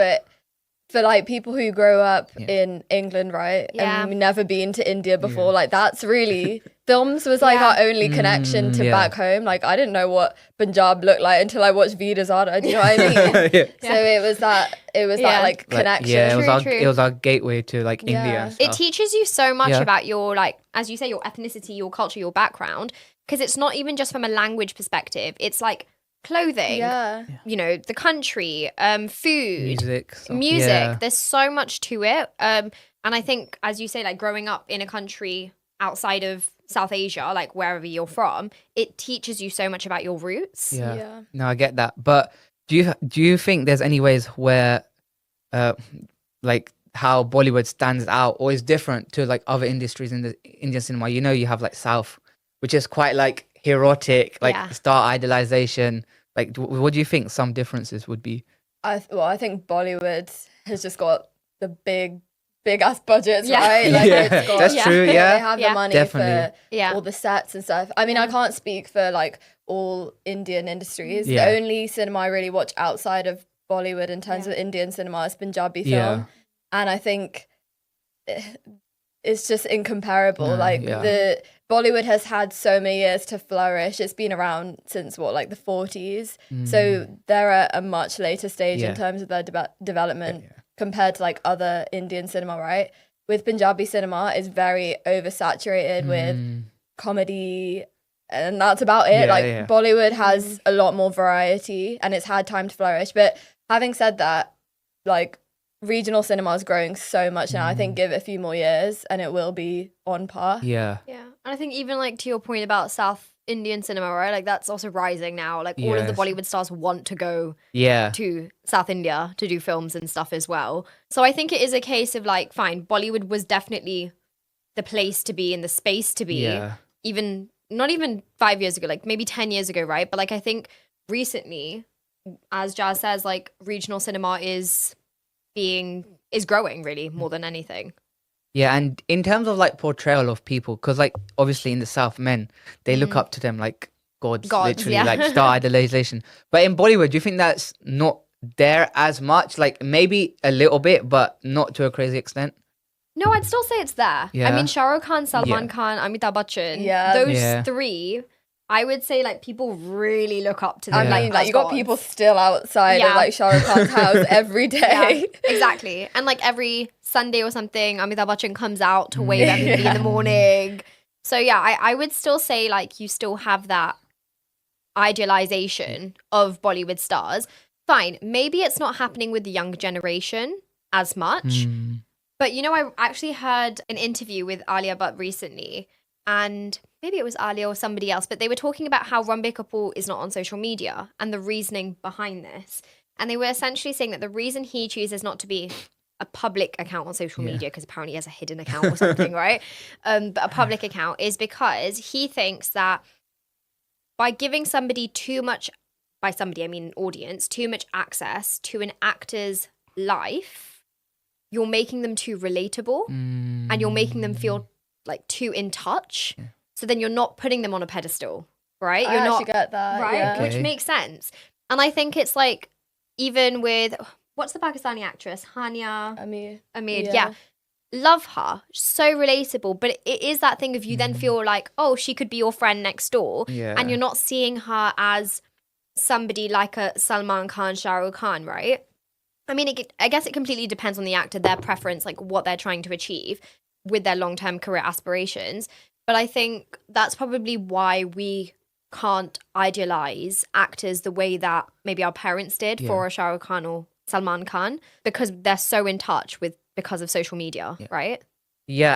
But for like people who grow up in England, right, and never been to India before, like that's really films was like our only connection to back home. Like I didn't know what Punjab looked like until I watched Veer Zara. Do you know what I mean? So it was that like connection. It was our gateway to like India and stuff. It teaches you so much about your, like, as you say, your ethnicity, your culture, your background, because it's not even just from a language perspective. It's like clothing, you know, the country, food, music. There's so much to it. And I think, as you say, like growing up in a country outside of South Asia, like wherever you're from, it teaches you so much about your roots. No, I get that. But do you think there's any ways where like how Bollywood stands out or is different to like other industries in the Indian cinema? You know, you have like South, which is quite like erotic, like star idolization. Like what do you think some differences would be? I think Bollywood has just got the big ass budgets, right? Like it's got, that's true. They have the money for all the sets and stuff. I mean, I can't speak for like all Indian industries. The only cinema I really watch outside of Bollywood in terms of Indian cinema is Punjabi film, and I think it's just incomparable. The Bollywood has had so many years to flourish. It's been around since like the 40s. So they're at a much later stage in terms of their development compared to like other Indian cinema, right? With Punjabi cinema, it's very oversaturated with comedy, and that's about it. Bollywood has a lot more variety and it's had time to flourish. But having said that, like regional cinema is growing so much now. I think give it a few more years and it will be on par. Yeah. And I think even like to your point about South Indian cinema, right? Like that's also rising now. Like all of the Bollywood stars want to go to South India to do films and stuff as well. So I think it is a case of like, fine, Bollywood was definitely the place to be and the space to be. Even not even 5 years ago, like maybe 10 years ago, right? But like I think recently, as Jazz says, like regional cinema is growing really more than anything. Yeah, and in terms of like portrayal of people, because like obviously in the South, men, they look up to them like gods literally, like star idolization. But in Bollywood, do you think that's not there as much? Like maybe a little bit, but not to a crazy extent? No, I'd still say it's there. I mean, Shah Rukh Khan, Salman Khan, Amitabh Bachchan, those three, I would say like people really look up to them. I mean, like you got people still outside of like Shah Rukh Khan's house every day. Exactly. And like every Sunday or something, Amitabh Bachchan comes out to wave everybody in the morning. So I would still say like you still have that idealization of Bollywood stars. Fine, maybe it's not happening with the younger generation as much. But you know, I actually heard an interview with Alia Bhatt recently, and maybe it was Alia or somebody else, but they were talking about how Ranbir Kapoor is not on social media and the reasoning behind this. And they were essentially saying that the reason he chooses not to be a public account on social media, because apparently he has a hidden account or something, right? But a public account is because he thinks that by giving somebody too much, by somebody I mean an audience, too much access to an actor's life, you're making them too relatable and you're making them feel like too in touch. So then you're not putting them on a pedestal, right? I actually get that, right? Which makes sense. And I think it's like, even with, what's the Pakistani actress? Hania Amir. Love her. So relatable. But it is that thing of you then feel like, oh, she could be your friend next door. And you're not seeing her as somebody like a Salman Khan, Shah Rukh Khan, right? I mean, I guess it completely depends on the actor, their preference, like what they're trying to achieve with their long-term career aspirations. But I think that's probably why we can't idealize actors the way that maybe our parents did for Shah Rukh Khan or Salman Khan, because they're so in touch with because of social media, right? Yeah,